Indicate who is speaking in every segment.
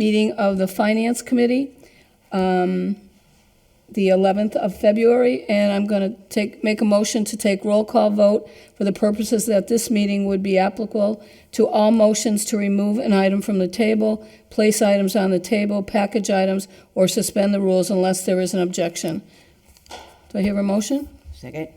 Speaker 1: meeting of the Finance Committee, the 11th of February, and I'm going to make a motion to take roll call vote for the purposes that this meeting would be applicable to all motions to remove an item from the table, place items on the table, package items, or suspend the rules unless there is an objection. Do I hear a motion?
Speaker 2: Second.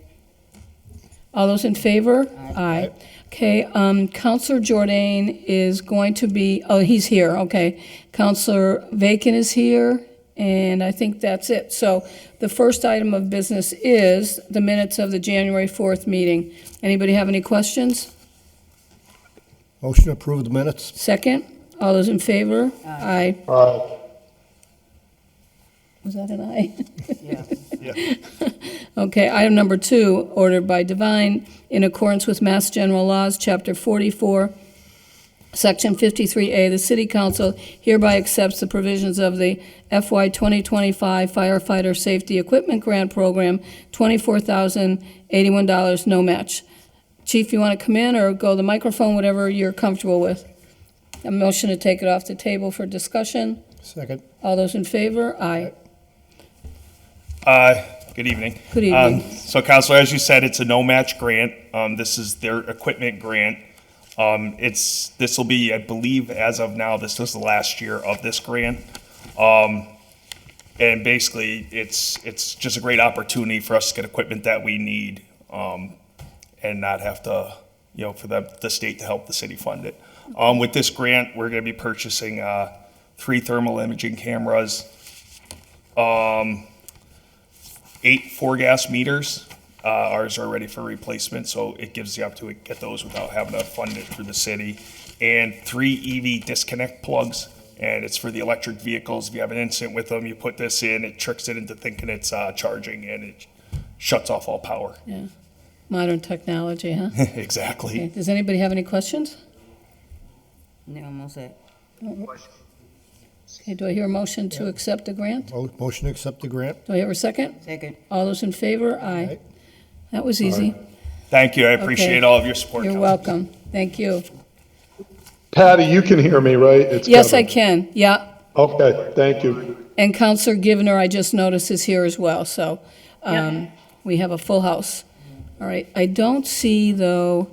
Speaker 1: All those in favor?
Speaker 2: Aye.
Speaker 1: Okay, Counselor Jordan is going to be, oh, he's here, okay. Counselor Vacan is here, and I think that's it. So the first item of business is the minutes of the January 4th meeting. Anybody have any questions?
Speaker 3: Motion to approve the minutes.
Speaker 1: Second? All those in favor? Aye. Was that an aye?
Speaker 2: Yeah.
Speaker 1: Okay, item number 2, ordered by Divine, in accordance with Mass General Laws, Chapter 44, Section 53A, the City Council hereby accepts the provisions of the FY 2025 Firefighter Safety Equipment Grant Program, $24,081, no match. Chief, you want to come in or go to the microphone, whatever you're comfortable with? A motion to take it off the table for discussion.
Speaker 3: Second.
Speaker 1: All those in favor? Aye.
Speaker 4: Good evening.
Speaker 1: Good evening.
Speaker 4: So, Counselor, as you said, it's a no-match grant. This is their equipment grant. This will be, I believe, as of now, this was the last year of this grant. And basically, it's just a great opportunity for us to get equipment that we need, and not have to, for the state to help the city fund it. With this grant, we're going to be purchasing 3 thermal imaging cameras, 8 4-gas meters. Ours are ready for replacement, so it gives the opportunity to get those without having to fund it through the city. And 3 EV disconnect plugs, and it's for the electric vehicles. If you have an incident with them, you put this in, it tricks it into thinking it's charging, and it shuts off all power.
Speaker 1: Yeah. Modern technology, huh?
Speaker 4: Exactly.
Speaker 1: Okay. Does anybody have any questions?
Speaker 2: No, I'm all set.
Speaker 1: Okay, do I hear a motion to accept the grant?
Speaker 3: Motion to accept the grant.
Speaker 1: Do I hear a second?
Speaker 2: Second.
Speaker 1: All those in favor? Aye.
Speaker 3: Aye.
Speaker 1: That was easy.
Speaker 4: Thank you. I appreciate
Speaker 1: Okay.
Speaker 4: all of your support.
Speaker 1: You're
Speaker 4: Counselor.
Speaker 1: welcome. Thank you.
Speaker 5: Patty, you can hear me, right? It's
Speaker 1: Yes, I
Speaker 5: Kevin.
Speaker 1: can. Yeah.
Speaker 5: Okay, thank you.
Speaker 1: And Counselor Givner, I just noticed, is here as well, so we have a full house. All right. I don't see, though,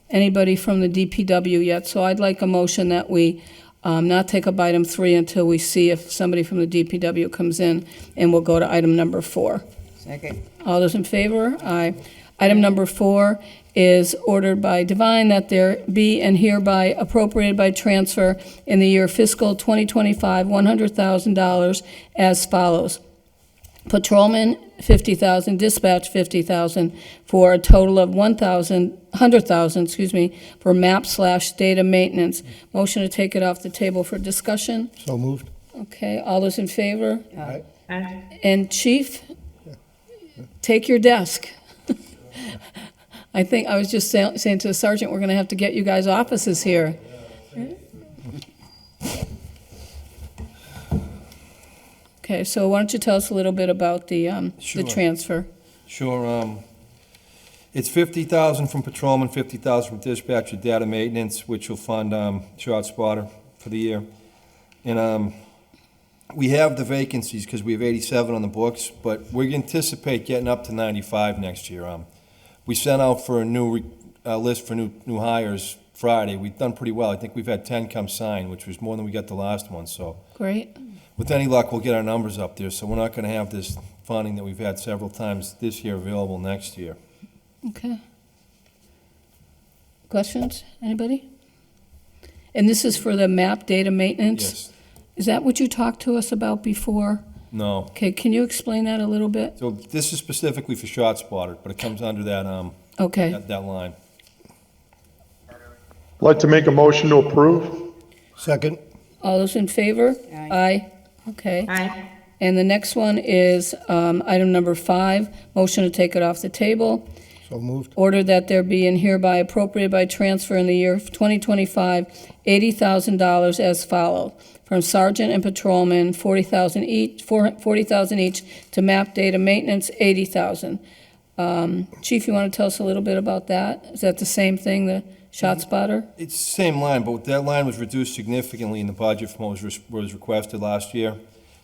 Speaker 1: anybody from the DPW yet, so I'd like a motion that we not take up item 3 until we see if somebody from the DPW comes in, and we'll go to item number 4.
Speaker 2: Second.
Speaker 1: All those in favor? Aye. Item number 4 is ordered by Divine that there be and hereby appropriated by transfer in the year fiscal 2025, $100,000 as follows. Patrolman, $50,000, dispatch, $50,000, for a total of $100,000, for map/data maintenance. Motion to take it off the table for discussion.
Speaker 3: So moved.
Speaker 1: Okay, all those in favor?
Speaker 3: Aye.
Speaker 1: And Chief, take your desk. I think, I was just saying to the sergeant, we're going to have to get you guys offices here. Okay, so why don't you tell us a little bit about the
Speaker 6: Sure.
Speaker 1: transfer?
Speaker 6: Sure. It's 50,000 from patrolman, 50,000 from dispatch with data maintenance, which will fund Shot Spotter for the year. And we have the vacancies because we have 87 on the books, but we anticipate getting up to 95 next year. We sent out for a new list for new hires Friday. We've done pretty well. I think we've had 10 come sign, which was more than we got the last one. So
Speaker 1: Great.
Speaker 6: with any luck, we'll get our numbers up there. So we're not going to have this funding that we've had several times this year available next year.
Speaker 1: Okay. Questions? Anybody? And this is for the map data maintenance?
Speaker 6: Yes.
Speaker 1: Is that what you talked to us about before?
Speaker 6: No.
Speaker 1: Okay, can you explain that a little bit?
Speaker 6: So this is specifically for Shot Spotter, but it comes under that
Speaker 1: Okay.
Speaker 6: that line.
Speaker 5: I'd like to make a motion to approve.
Speaker 3: Second.
Speaker 1: All those in favor?
Speaker 2: Aye.
Speaker 1: Okay.
Speaker 2: Aye.
Speaker 1: And the next one is item number 5, motion to take it off the table.
Speaker 3: So moved.
Speaker 1: Order that there be and hereby appropriated by transfer in the year 2025, $80,000 as follows. From sergeant and patrolman, $40,000 each, to map data maintenance, $80,000. Chief, you want to tell us a little bit about that? Is that the same thing, the ShotSpotter?
Speaker 6: It's the same line, but that line was reduced significantly in the budget from what was requested last year.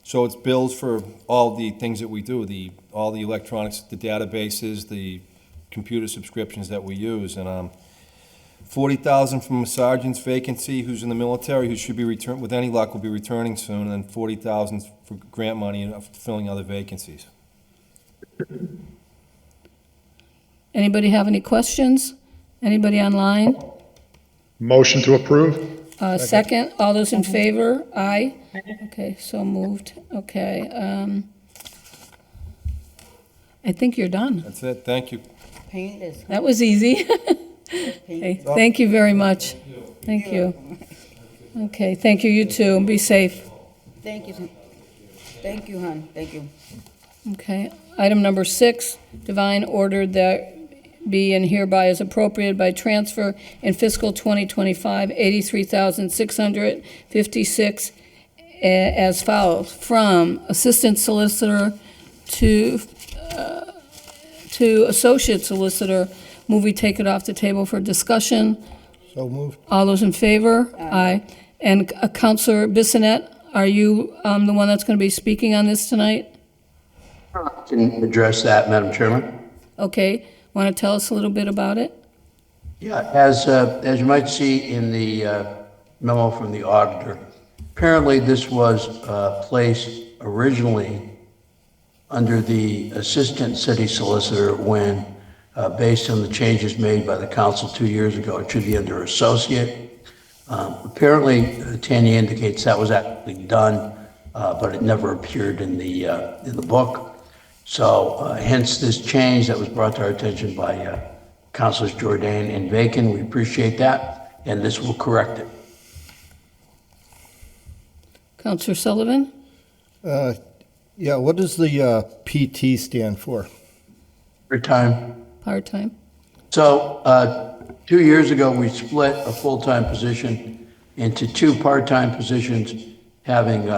Speaker 6: So it's bills for all the things that we do, all the electronics, the databases, the computer subscriptions that we use, and, 40,000 from a sergeant's vacancy who's in the military, who should be returned, with any luck, will be returning soon, and then 40,000 for grant money and filling other vacancies.
Speaker 1: Anybody have any questions? Anybody online?
Speaker 5: Motion to approve?
Speaker 1: Second, all those in favor? Aye. Okay, so moved. Okay, I think you're done.
Speaker 6: That's it, thank you.
Speaker 2: Painless.
Speaker 1: That was easy. Okay, thank you very much. Thank you. Okay, thank you, you too. Be safe.
Speaker 2: Thank you, son. Thank you, hon. Thank you.
Speaker 1: Okay, item number 6, divine order that be and hereby is appropriated by transfer in fiscal 2025, $83,656 as follows. From assistant solicitor to associate solicitor. Move we take it off the table for discussion.
Speaker 3: So moved.
Speaker 1: All those in favor? Aye. And Counselor Bissonnette, are you the one that's going to be speaking on this tonight?
Speaker 7: Can address that, Madam Chairman.
Speaker 1: Okay, want to tell us a little bit about it?
Speaker 7: Yeah, as you might see in the memo from the auditor, apparently this was placed originally under the assistant city solicitor when, based on the changes made by the council 2 years ago, it should be under associate. Apparently, Tanya indicates that was actually done, but it never appeared in the book. So hence this change that was brought to our attention by Councilors Jordan and Bacon. We appreciate that, and this will correct it.
Speaker 1: Counselor Sullivan?
Speaker 3: Yeah, what does the PT stand for?
Speaker 7: Your time.
Speaker 1: Part-time?
Speaker 7: So 2 years ago, we split a full-time position into 2 part-time positions having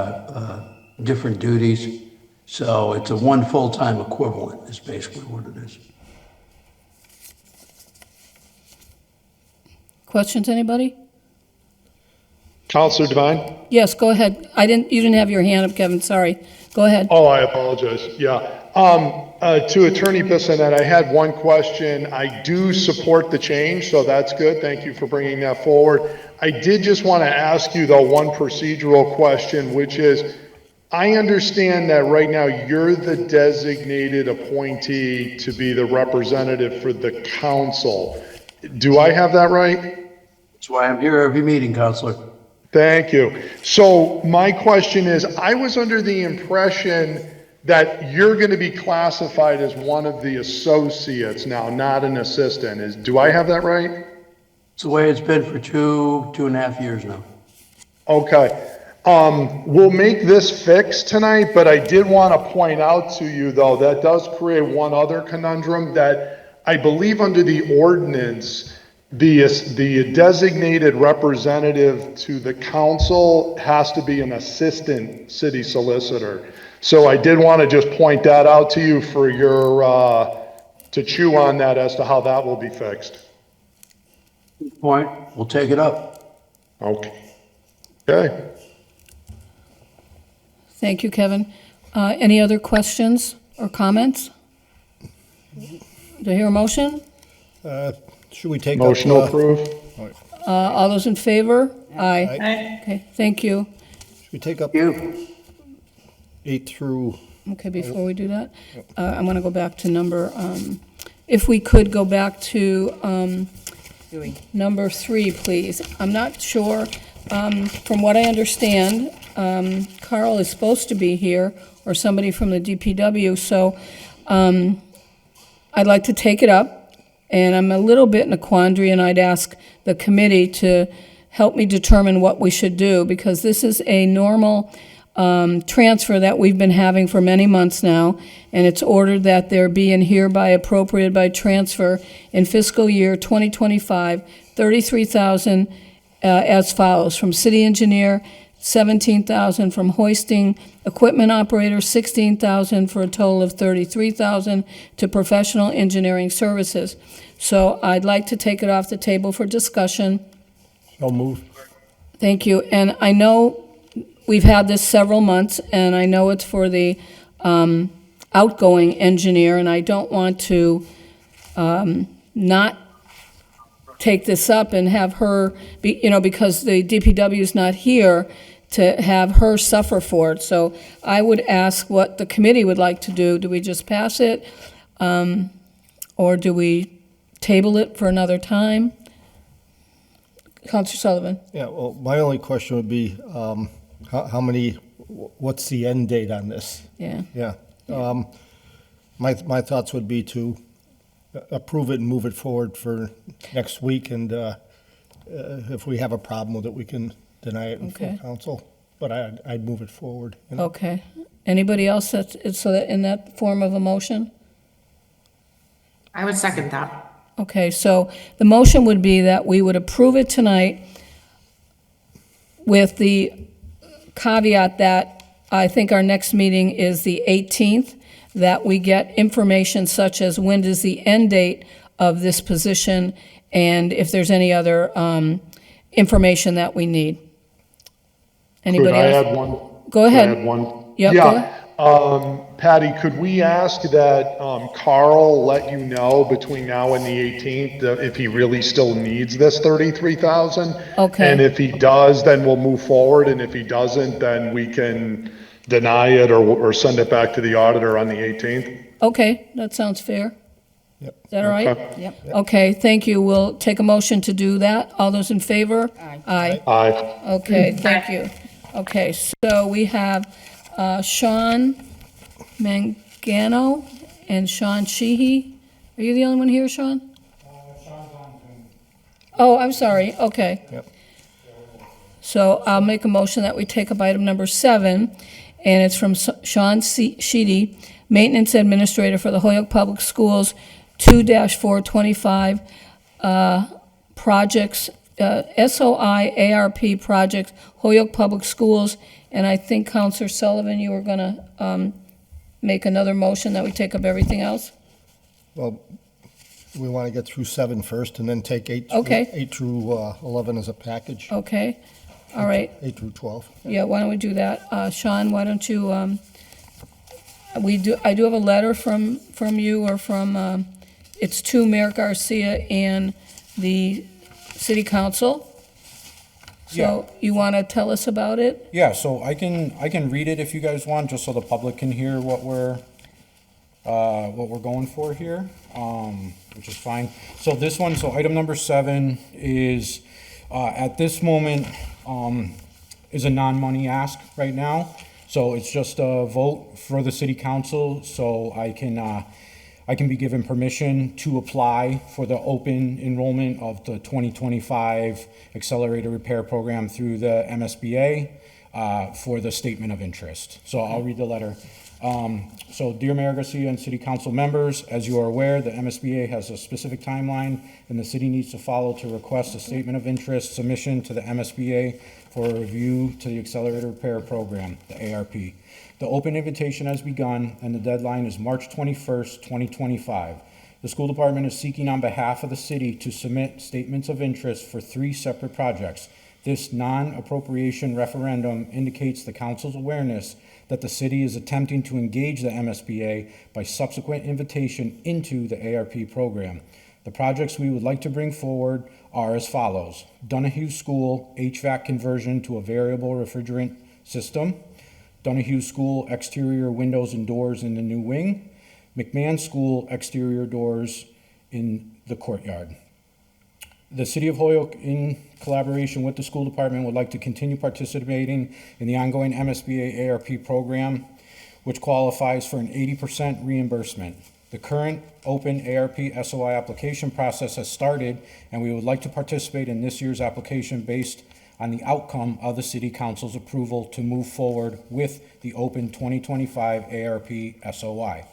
Speaker 7: different duties. So it's a 1 full-time equivalent is basically what it is.
Speaker 1: Questions, anybody?
Speaker 5: Counselor Devine?
Speaker 1: Yes, go ahead. You didn't have your hand up, Kevin, sorry. Go ahead.
Speaker 5: Oh, I apologize. Yeah. To Attorney Bissonnette, I had one question. I do support the change, so that's good. Thank you for bringing that forward. I did just want to ask you, though, one procedural question, which is, I understand that right now you're the designated appointee to be the representative for the council. Do I have that right?
Speaker 7: That's why I'm here every meeting, Counselor.
Speaker 5: Thank you. So my question is, I was under the impression that you're going to be classified as one of the associates now, not an assistant. Do I have that right?
Speaker 7: It's the way it's been for 2.5 years now.
Speaker 5: Okay. We'll make this fix tonight, but I did want to point out to you, though, that does create one other conundrum that I believe under the ordinance, the designated representative to the council has to be an assistant city solicitor. So I did want to just point that out to you for your, to chew on that as to how that will be fixed.
Speaker 7: Good point. We'll take it up.
Speaker 5: Okay. Okay.
Speaker 1: Thank you, Kevin. Any other questions or comments? Do I hear a motion?
Speaker 3: Should we take up?
Speaker 5: Motion to approve?
Speaker 1: All those in favor? Aye. Okay, thank you.
Speaker 3: Should we take up
Speaker 7: You.
Speaker 3: 8 through,
Speaker 1: Okay, before we do that, I'm going to go back to number, if we could go back to number 3, please. I'm not sure, from what I understand, Carl is supposed to be here, or somebody from the DPW, so I'd like to take it up, and I'm a little bit in a quandary, and I'd ask the committee to help me determine what we should do, because this is a normal transfer that we've been having for many months now, and it's ordered that there be and hereby appropriated by transfer in fiscal year 2025, $33,000 as follows. From city engineer $17,000 from hoisting equipment operator, $16,000 for a total of $33,000 to professional engineering services. So I'd like to take it off the table for discussion.
Speaker 3: So moved.
Speaker 1: Thank you. And I know we've had this several months, and I know it's for the outgoing engineer, and I don't want to not take this up and have her, because the DPW is not here, to have her suffer for it. So I would ask what the committee would like to do. Do we just pass it? Or do we table it for another time? Counselor Sullivan?
Speaker 3: Yeah, well, my only question would be, what's the end date on this?
Speaker 1: Yeah.
Speaker 3: Yeah. My thoughts would be to approve it and move it forward for next week, and if we have a problem with it, we can deny it in full
Speaker 1: Okay.
Speaker 3: council. But I'd move it forward.
Speaker 1: Okay. Anybody else so that in that form of a motion?
Speaker 8: I would second that.
Speaker 1: Okay, so the motion would be that we would approve it tonight with the caveat that I think our next meeting is the 18th, that we get information such as when is the end date of this position, and if there's any other information that we need. Anybody
Speaker 5: Could I
Speaker 1: else?
Speaker 5: add one?
Speaker 1: Go ahead.
Speaker 5: Could I add one?
Speaker 1: Yep, go
Speaker 5: Yeah. Patty, could we ask that Carl let you know between now and the 18th if he really still needs this 33,000?
Speaker 1: Okay.
Speaker 5: And if he does, then we'll move forward, and if he doesn't, then we can deny it or send it back to the auditor on the 18th?
Speaker 1: Okay, that sounds fair.
Speaker 3: Yep.
Speaker 1: Is that all right?
Speaker 5: Okay.
Speaker 2: Yep.
Speaker 1: Okay, thank you. We'll take a motion to do that. All those in favor?
Speaker 2: Aye.
Speaker 1: Aye.
Speaker 5: Aye.
Speaker 1: Okay, thank you. Okay, so we have Sean Mangano and Sean Sheehy. Are you the only one here, Sean? Oh, I'm sorry, okay.
Speaker 3: Yep.
Speaker 1: So I'll make a motion that we take up item number 7, and it's from Sean Sheedy, Maintenance Administrator for the Holyoke Public Schools, 2-425 projects, SOI ARP projects, Holyoke Public Schools, and I think, Counselor Sullivan, you were going to make another motion that we take up everything else?
Speaker 3: Well, we want to get through 7 first, and then take 8
Speaker 1: Okay.
Speaker 3: through 11 as a package,
Speaker 1: Okay, all right.
Speaker 3: 8 through 12.
Speaker 1: Yeah, why don't we do that? Sean, why don't you, I do have a letter from you, or from, it's to Mayor Garcia and the city council. So you want to tell us about it?
Speaker 9: Yeah, so I can read it if you guys want, just so the public can hear what we're going for here, which is fine. So this one, so item number 7 is, at this moment, is a non-money ask right now. So it's just a vote for the city council, so I can be given permission to apply for the open enrollment of the 2025 Accelerated Repair Program through the MSBA for the statement of interest. So I'll read the letter. So dear Mayor Garcia and city council members, as you are aware, the MSBA has a specific timeline and the city needs to follow to request a statement of interest submission to the MSBA for a review to the Accelerated Repair Program, the ARP. The open invitation has begun and the deadline is March 21st, 2025. The school department is seeking on behalf of the city to submit statements of interest for 3 separate projects. This non-appropriation referendum indicates the council's awareness that the city is attempting to engage the MSBA by subsequent invitation into the ARP program. The projects we would like to bring forward are as follows: Donahue School HVAC conversion to a variable refrigerant system, Donahue School exterior windows and doors in the new wing, McMahon School exterior doors in the courtyard. The City of Holyoke, in collaboration with the school department, would like to continue participating in the ongoing MSBA ARP program, which qualifies for an 80% reimbursement. The current open ARP SOI application process has started, and we would like to participate in this year's application based on the outcome of the City Council's approval to move forward with the open 2025 ARP SOI.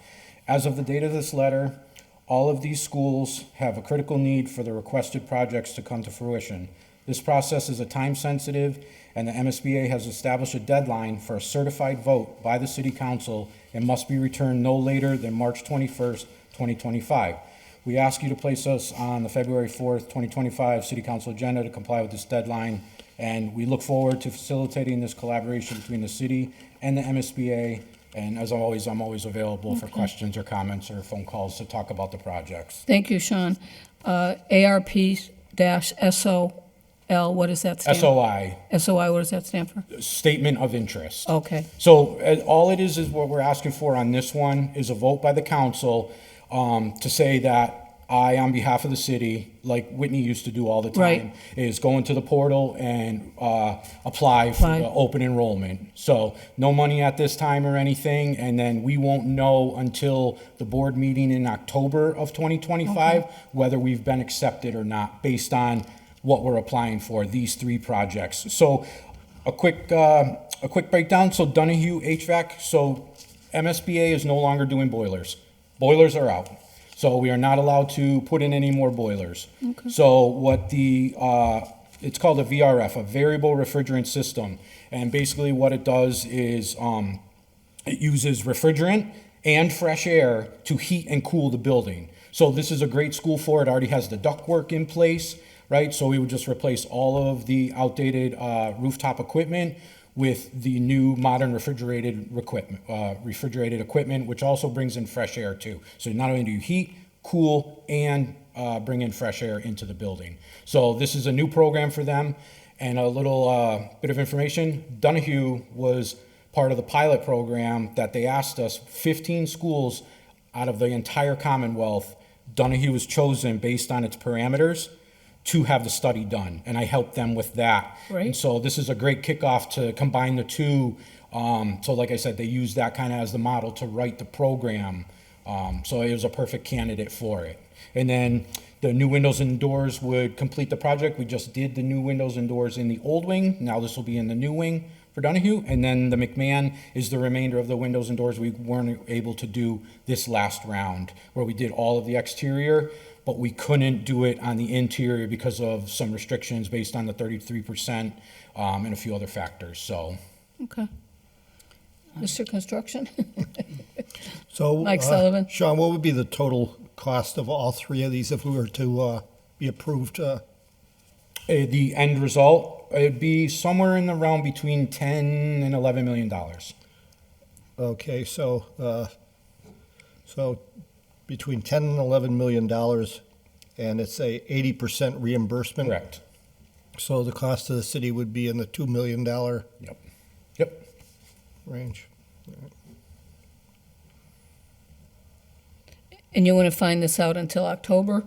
Speaker 9: As of the date of this letter, all of these schools have a critical need for the requested projects to come to fruition. This process is a time-sensitive, and the MSBA has established a deadline for a certified vote by the City Council and must be returned no later than March 21st, 2025. We ask you to place us on the February 4th, 2025 City Council agenda to comply with this deadline, and we look forward to facilitating this collaboration between the city and the MSBA. And as always, I'm always available for questions or comments or phone calls to talk about the projects.
Speaker 1: Thank you, Sean. ARP-SOL, what does that stand for?
Speaker 9: SOI,
Speaker 1: SOI, what does that stand for?
Speaker 9: Statement of Interest.
Speaker 1: Okay,
Speaker 9: So all it is what we're asking for on this one is a vote by the council to say that I, on behalf of the city, like Whitney used to do all the time,
Speaker 1: Right.
Speaker 9: is go into the portal and apply for
Speaker 1: Apply.
Speaker 9: the open enrollment. So no money at this time or anything, and then we won't know until the board meeting in October of 2025 whether we've been accepted or not, based on what we're applying for, these three projects. So a quick breakdown. So Donahue HVAC, so MSBA is no longer doing boilers. Boilers are out. So we are not allowed to put in any more boilers. So what it's called a VRF, a variable refrigerant system. And basically what it does is it uses refrigerant and fresh air to heat and cool the building. So this is a great school for it. Already has the ductwork in place, right? So we would just replace all of the outdated rooftop equipment with the new modern refrigerated equipment, which also brings in fresh air too. So not only do you heat, cool, and bring in fresh air into the building. So this is a new program for them. And a little bit of information, Donahue was part of the pilot program that they asked us, 15 schools out of the entire Commonwealth, Donahue was chosen based on its parameters to have the study done, and I helped them with that.
Speaker 1: Right.
Speaker 9: And so this is a great kickoff to combine the two. So like I said, they used that kind of as the model to write the program. So it was a perfect candidate for it. And then the new windows and doors would complete the project. We just did the new windows and doors in the old wing. Now this will be in the new wing for Donahue. And then the McMahon is the remainder of the windows and doors we weren't able to do this last round, where we did all of the exterior, but we couldn't do it on the interior because of some restrictions based on the 33% and a few other factors, so.
Speaker 1: okay. Mr. Construction?
Speaker 3: So,
Speaker 1: Mike Sullivan.
Speaker 3: Sean, what would be the total cost of all three of these if we were to be approved?
Speaker 9: The end result, it'd be somewhere in the realm between 10 and $11 million.
Speaker 3: Okay, so between 10 and 11 million dollars, and it's a 80% reimbursement.
Speaker 9: Correct.
Speaker 3: So the cost to the city would be in the $2 million
Speaker 9: Yep.
Speaker 3: range.
Speaker 1: And you want to find this out until October?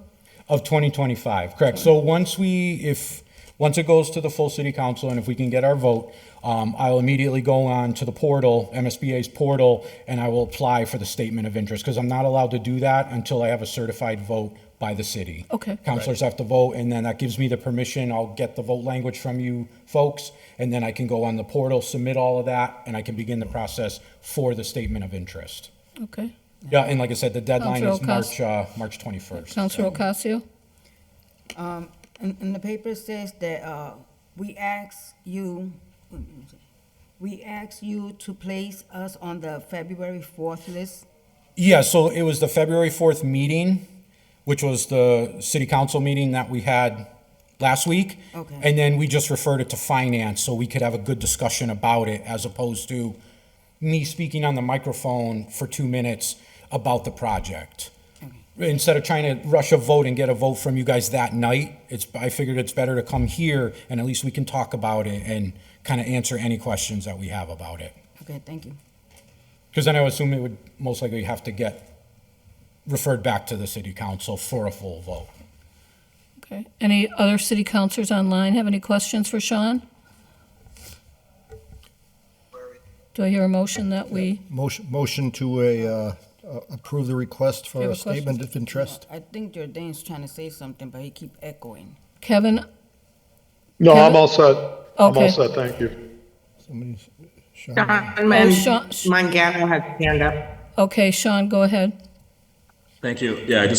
Speaker 9: Of 2025, correct. So once it goes to the full city council, and if we can get our vote, I'll immediately go on to the portal, MSBA's portal, and I will apply for the statement of interest, because I'm not allowed to do that until I have a certified vote by the city.
Speaker 1: Okay.
Speaker 9: Councilors have to vote, and then that gives me the permission. I'll get the vote language from you folks, and then I can go on the portal, submit all of that, and I can begin the process for the statement of interest.
Speaker 1: Okay.
Speaker 9: Yeah, and like I said, the deadline is
Speaker 1: Councilor
Speaker 9: March 21st.
Speaker 1: Councilor Ocasio?
Speaker 2: In the paper says that we ask you to place us on the February 4th list.
Speaker 9: Yeah, so it was the February 4th meeting, which was the city council meeting that we had last week.
Speaker 2: Okay.
Speaker 9: And then we just referred it to finance so we could have a good discussion about it, as opposed to me speaking on the microphone for 2 minutes about the project. Instead of trying to rush a vote and get a vote from you guys that night, I figured it's better to come here and at least we can talk about it and kind of answer any questions that we have about it.
Speaker 2: Okay, thank you.
Speaker 9: Because then I would assume it would most likely have to get referred back to the city council for a full vote.
Speaker 1: Okay. Any other city councilors online have any questions for Sean? Do I hear a motion that we,
Speaker 3: Motion to approve the request
Speaker 1: You
Speaker 3: for
Speaker 1: have
Speaker 3: a
Speaker 1: a question?
Speaker 3: statement of interest.
Speaker 2: I think Jordane's trying to say something, but he keep echoing.
Speaker 1: Kevin?
Speaker 5: No,
Speaker 1: Kevin?
Speaker 5: I'm all set. I'm
Speaker 1: Okay.
Speaker 5: all set, thank you.
Speaker 3: Somebody's- Sean?
Speaker 1: Sean-
Speaker 8: Mangano has his hand up.
Speaker 1: Okay, Sean, go ahead.
Speaker 10: Thank you. Yeah,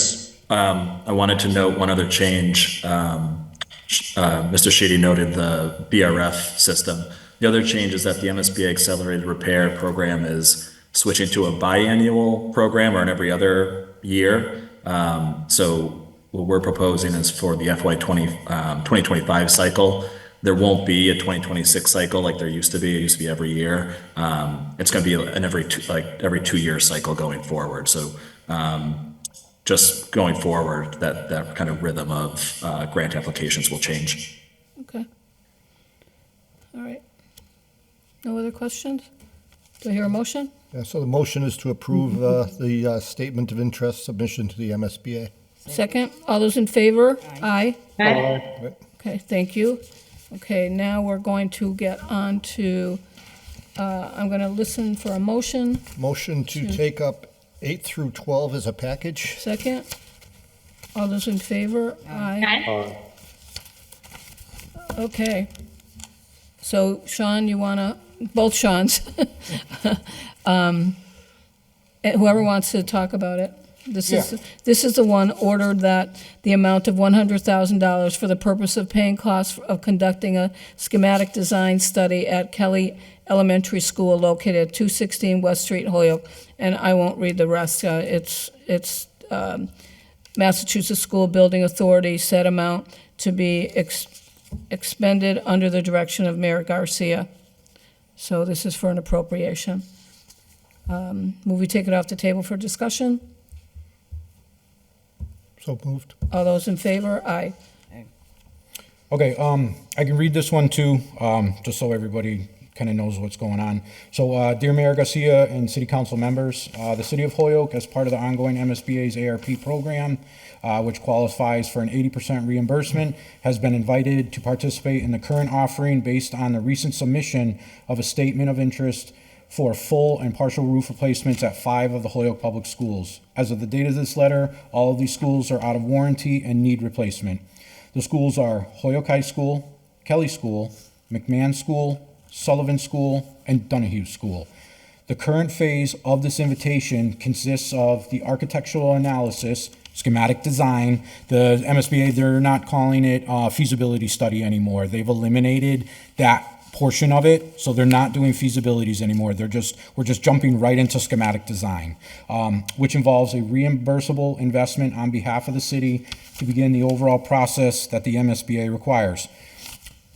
Speaker 10: I wanted to note one other change. Mr. Sheedy noted the BRF system. The other change is that the MSBA Accelerated Repair Program is switching to a biannual program or an every other year. So what we're proposing is for the FY 2025 cycle, there won't be a 2026 cycle like there used to be. It used to be every year. It's going to be an every 2-year cycle going forward. So just going forward, that kind of rhythm of grant applications will change.
Speaker 1: Okay. All right. No other questions? Do I hear a motion?
Speaker 3: Yeah, so the motion is to approve the statement of interest submission to the MSBA.
Speaker 1: Second, all those in favor? Aye.
Speaker 8: Aye.
Speaker 1: Okay, thank you. Okay, now we're going to get on to, I'm going to listen for a motion.
Speaker 3: Motion to take up 8 through 12 as a package.
Speaker 1: Second, all those in favor? Aye. Okay. So Sean, you want to, both Seans, whoever wants to talk about it. This is the one ordered that the amount of $100,000 for the purpose of paying costs of conducting a schematic design study at Kelly Elementary School located at 216 West Street, Holyoke. And I won't read the rest. It's Massachusetts School Building Authority said amount to be expended under the direction of Mayor Garcia. So this is for an appropriation. Will we take it off the table for discussion?
Speaker 3: So moved.
Speaker 1: All those in favor? Aye.
Speaker 9: Okay, I can read this one too, just so everybody kind of knows what's going on. So, dear Mayor Garcia and City Council members, the City of Holyoke, as part of the ongoing MSBA's ARP program, which qualifies for an 80% reimbursement, has been invited to participate in the current offering based on the recent submission of a statement of interest for full and partial roof replacements at 5 of the Holyoke Public Schools. As of the date of this letter, all of these schools are out of warranty and need replacement. The schools are Holyoke High School, Kelly School, McMahon School, Sullivan School, and Donahue School. The current phase of this invitation consists of the architectural analysis, schematic design. The MSBA, they're not calling it a feasibility study anymore. They've eliminated that portion of it, so they're not doing feasibilities anymore. We're just jumping right into schematic design, which involves a reimbursable investment on behalf of the city to begin the overall process that the MSBA requires.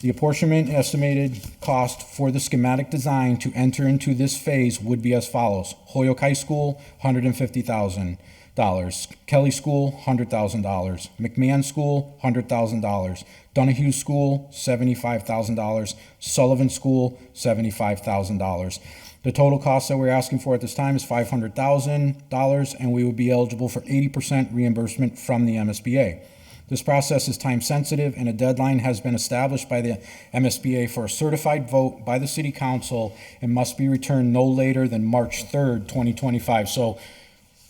Speaker 9: The apportionment estimated cost for the schematic design to enter into this phase would be as follows. Holyoke High School, $150,000. Kelly School, $100,000. McMahon School, $100,000. Donahue School, $75,000. Sullivan School, $75,000. The total cost that we're asking for at this time is $500,000, and we would be eligible for 80% reimbursement from the MSBA. This process is time sensitive, and a deadline has been established by the MSBA for a certified vote by the City Council and must be returned no later than March 3rd, 2025. So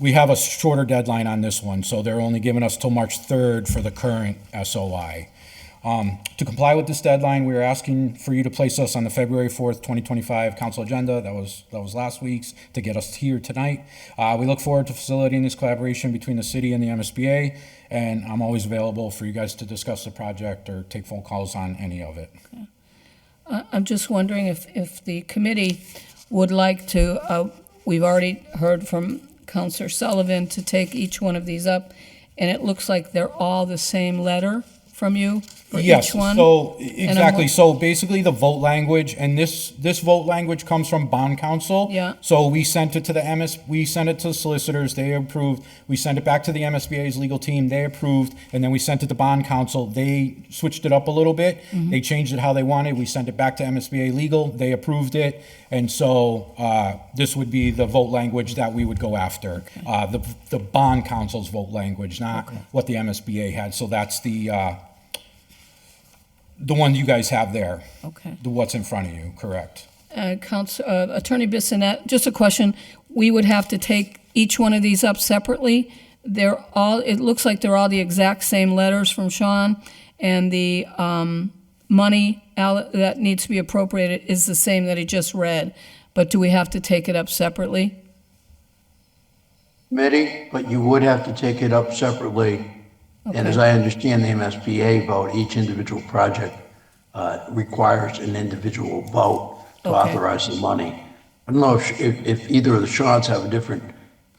Speaker 9: we have a shorter deadline on this one, so they're only giving us till March 3rd for the current SOI. To comply with this deadline, we are asking for you to place us on the February 4th, 2025 council agenda. That was last week's to get us here tonight. We look forward to facilitating this collaboration between the city and the MSBA, and I'm always available for you guys to discuss the project or take phone calls on any of it.
Speaker 1: I'm just wondering if the committee would like to, we've already heard from Councilor Sullivan to take each one of these up, and it looks like they're all the same letter from you for
Speaker 9: Yes,
Speaker 1: each one.
Speaker 9: so
Speaker 1: I'm
Speaker 9: exactly.
Speaker 1: wa-
Speaker 9: So basically the vote language, and this vote language comes from bond counsel.
Speaker 1: Yeah.
Speaker 9: So we sent it to we sent it to the solicitors, they approved. We sent it back to the MSBA's legal team, they approved, and then we sent it to bond counsel. They switched it up a little bit. They changed it how they wanted. We sent it back to MSBA legal, they approved it. And so this would be the vote language that we would go after. The bond counsel's vote language, not what the MSBA had. So that's the one you guys have there.
Speaker 1: Okay.
Speaker 9: What's in front of you, correct?
Speaker 1: Attorney Bissonnette, just a question. We would have to take each one of these up separately. They're all, it looks like they're all the exact same letters from Sean, and the money that needs to be appropriated is the same that he just read. But do we have to take it up separately?
Speaker 7: Committee, but you would have to take it up separately And as I understand the MSBA vote, each individual project requires an individual vote to
Speaker 1: Okay.
Speaker 7: authorize the money. I don't know if either of the Seans have a different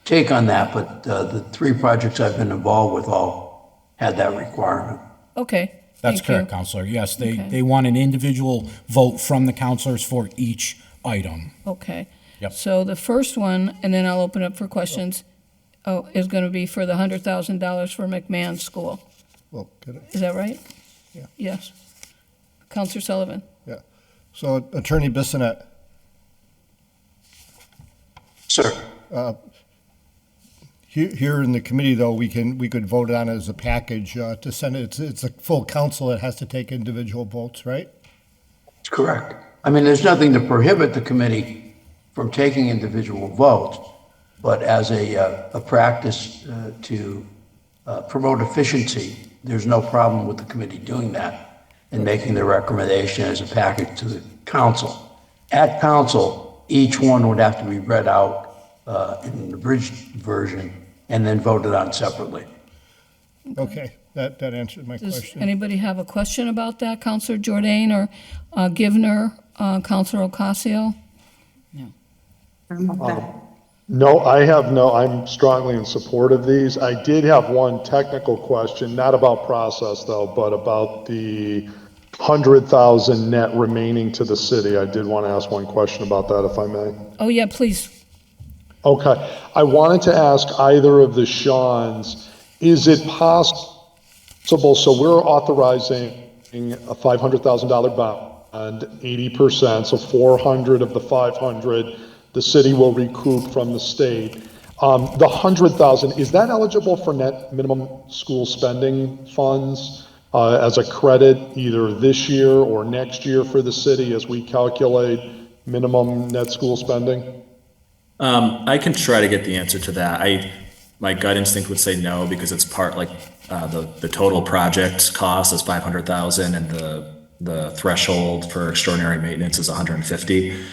Speaker 7: take on that, but the three projects I've been involved with all had that requirement.
Speaker 1: Okay.
Speaker 9: That's
Speaker 1: thank you.
Speaker 9: correct, Counselor. Yes,
Speaker 1: Okay.
Speaker 9: they want an individual vote from the counselors for each item.
Speaker 1: Okay.
Speaker 9: Yep.
Speaker 1: So the first one, and then I'll open up for questions, is going to be for the $100,000 for McMahon School.
Speaker 3: Well, good.
Speaker 1: Is that right?
Speaker 3: Yeah.
Speaker 1: Yes. Counselor Sullivan?
Speaker 3: Yeah. So Attorney Bissonnette,
Speaker 7: Sir.
Speaker 3: here in the committee, though, we could vote on it as a package to send it. It's a full council that has to take individual votes, right?
Speaker 7: That's correct. I mean, there's nothing to prohibit the committee from taking individual votes, but as a practice to promote efficiency, there's no problem with the committee doing that and making the recommendation as a package to the council. At council, each one would have to be read out in an abridged version and then voted on separately.
Speaker 3: Okay, that answered my
Speaker 1: Does
Speaker 3: question.
Speaker 1: anybody have a question about that? Counselor Jordan or Givner, Counselor Ocasio?
Speaker 5: No, I'm strongly in support of these. I did have one technical question, not about process though, but about the 100,000 net remaining to the city. I did want to ask one question about that, if I may.
Speaker 1: Oh, yeah, please.
Speaker 5: Okay, I wanted to ask either of the Seans, is it possible, so we're authorizing a $500,000 bond, 80%, so 400 of the 500, the city will recoup from the state. The 100,000, is that eligible for net minimum school spending funds as a credit either this year or next year for the city as we calculate minimum net school spending?
Speaker 10: I can try to get the answer to that. My gut instinct would say no, because it's part, like, the total project cost is 500,000 and the threshold for extraordinary maintenance is 150.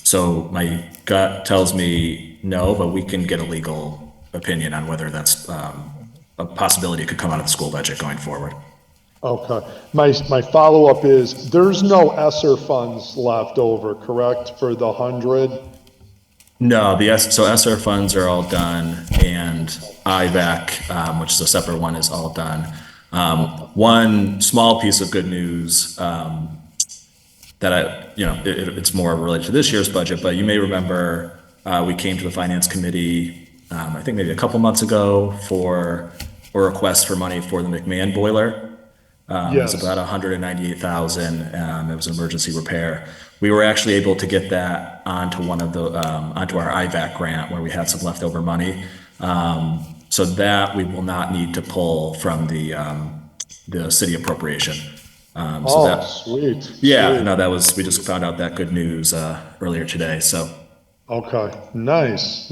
Speaker 10: So my gut tells me no, but we can get a legal opinion on whether that's a possibility it could come out of the school budget going forward.
Speaker 5: Okay. My follow-up is, there's no ESSER funds left over, correct, for the 100?
Speaker 10: No, so ESSER funds are all done, and IVAC, which is a separate one, is all done. One small piece of good news that it's more related to this year's budget, but you may remember we came to the Finance Committee, I think maybe a couple months ago, for a request for money for the McMahon boiler. It was about 198,000. It was an emergency repair. We were actually able to get that onto onto our IVAC grant where we had some leftover money. So that we will not need to pull from the city appropriation.
Speaker 5: Sweet.
Speaker 10: Yeah,
Speaker 5: Sweet.
Speaker 10: no, we just found out that good news earlier today, so.
Speaker 5: Okay, nice.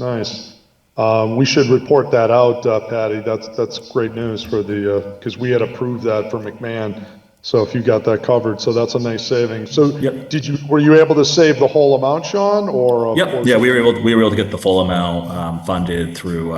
Speaker 5: We should report that out, Patty. That's great news for because we had approved that for McMahon. So if you got that covered, so that's a nice saving. So
Speaker 10: Yep.
Speaker 5: were you able to save the whole amount, Sean, or?
Speaker 10: Yep, yeah, we were able to get the full amount funded through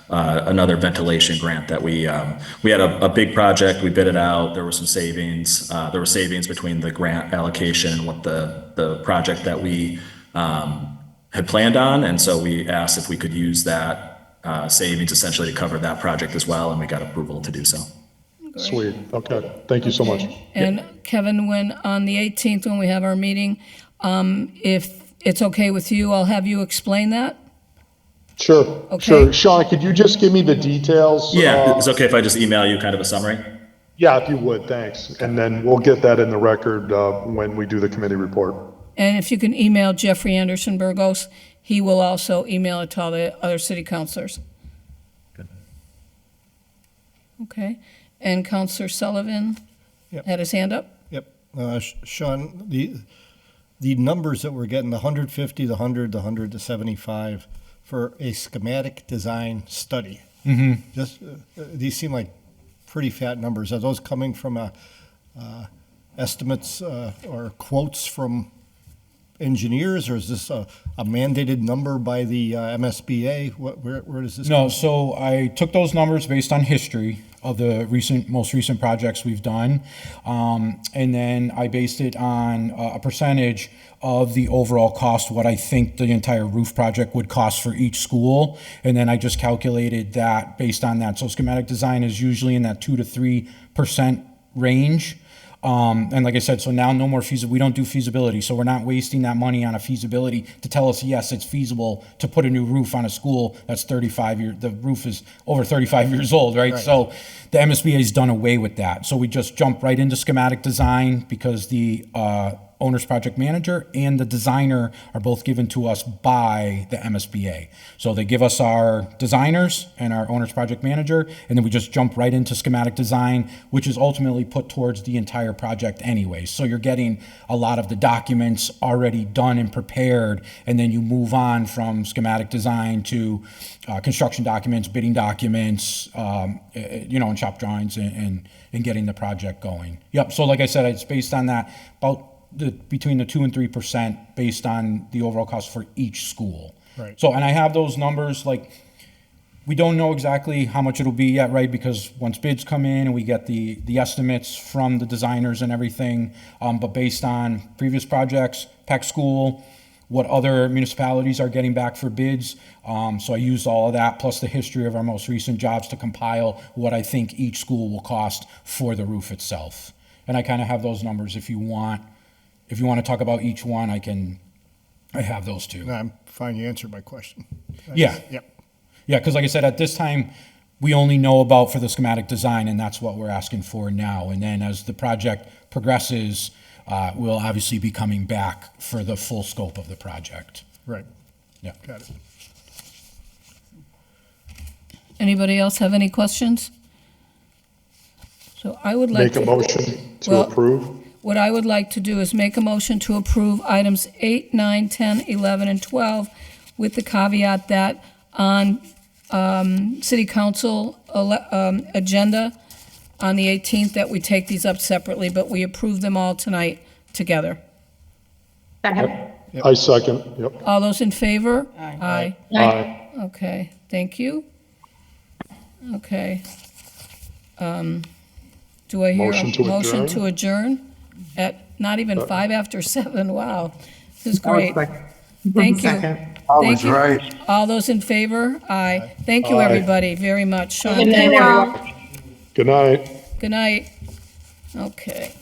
Speaker 10: another ventilation grant that we had a big project, we bid it out, there were some savings. There were savings between the grant allocation and what the project that we had planned on, and so we asked if we could use that savings essentially to cover that project as well, and we got approval to do so.
Speaker 5: Sweet, okay, thank you so much.
Speaker 1: And Kevin, when on the 18th, when we have our meeting, if it's okay with you, I'll have you explain that?
Speaker 5: Sure,
Speaker 1: Okay.
Speaker 5: sure. Sean, could you just give me the details?
Speaker 10: Yeah, it's okay if I just email you kind of a summary?
Speaker 5: Yeah, if you would, thanks. And then we'll get that in the record when we do the committee report.
Speaker 1: And if you can email Jeffrey Anderson Burgos, he will also email it to all the other city councilors.
Speaker 10: Good.
Speaker 1: Okay. And Counselor Sullivan
Speaker 3: Yep.
Speaker 1: had his hand up?
Speaker 3: Yep. Sean, the numbers that we're getting, the 150, the 100, the 100 to 75 for a schematic design study. Just these seem like pretty fat numbers. Are those coming from estimates or quotes from engineers, or is this a mandated number by the MSBA? Where does this?
Speaker 9: No, so I took those numbers based on history. of the most recent projects we've done. And then I based it on a percentage of the overall cost, what I think the entire roof project would cost for each school. And then I just calculated that based on that. So schematic design is usually in that 2 to 3% range. And like I said, so now no more we don't do feasibility. So we're not wasting that money on a feasibility to tell us, yes, it's feasible to put a new roof on a school that's 35 years, the roof is over 35 years old, right? So the MSBA has done away with that. So we just jump right into schematic design because the owner's project manager and the designer are both given to us by the MSBA. So they give us our designers and our owner's project manager, and then we just jump right into schematic design, which is ultimately put towards the entire project anyways. So you're getting a lot of the documents already done and prepared, and then you move on from schematic design to construction documents, bidding documents, and shop drawings and getting the project going. Yep, so like I said, it's based on that, between the 2 and 3% based on the overall cost for each school.
Speaker 3: Right.
Speaker 9: So, and I have those numbers, like, we don't know exactly how much it'll be yet, right? Because once bids come in and we get the estimates from the designers and everything, but based on previous projects, Peck School, what other municipalities are getting back for bids. So I used all of that, plus the history of our most recent jobs to compile what I think each school will cost for the roof itself. And I kind of have those numbers if you want. If you want to talk about each one, I have those too.
Speaker 3: No, I'm fine, you answered my question.
Speaker 9: Yeah.
Speaker 3: Yep.
Speaker 9: Yeah, because like I said, at this time, we only know about for the schematic design, and that's what we're asking for now. And then as the project progresses, we'll obviously be coming back for the full scope of the project.
Speaker 3: Right.
Speaker 9: Yeah.
Speaker 3: Got it.
Speaker 1: Anybody else have any questions? So I would like
Speaker 5: Make a
Speaker 1: to,
Speaker 5: motion to
Speaker 1: Well-
Speaker 5: approve.
Speaker 1: what I would like to do is make a motion to approve items 8, 9, 10, 11, and 12 with the caveat that on city council agenda on the 18th, that we take these up separately, but we approve them all tonight together.
Speaker 8: Second.
Speaker 5: I second, yep.
Speaker 1: All those in favor?
Speaker 2: Aye.
Speaker 5: Aye.
Speaker 1: Okay, thank you. Okay. Do I hear
Speaker 5: Motion
Speaker 1: a
Speaker 5: to
Speaker 1: motion
Speaker 5: adjourn?
Speaker 1: to adjourn at not even 5 after 7? Wow, this is
Speaker 8: That was
Speaker 1: great.
Speaker 8: quick.
Speaker 1: Thank you.
Speaker 8: Second.
Speaker 7: I
Speaker 1: Thank
Speaker 7: was
Speaker 1: you.
Speaker 7: right.
Speaker 1: All those in favor? Aye. Thank you,
Speaker 5: Aye.
Speaker 1: everybody, very much. Sean,
Speaker 8: Good night,
Speaker 1: thank you.
Speaker 8: everyone.
Speaker 5: Good night.
Speaker 1: Good night. Okay.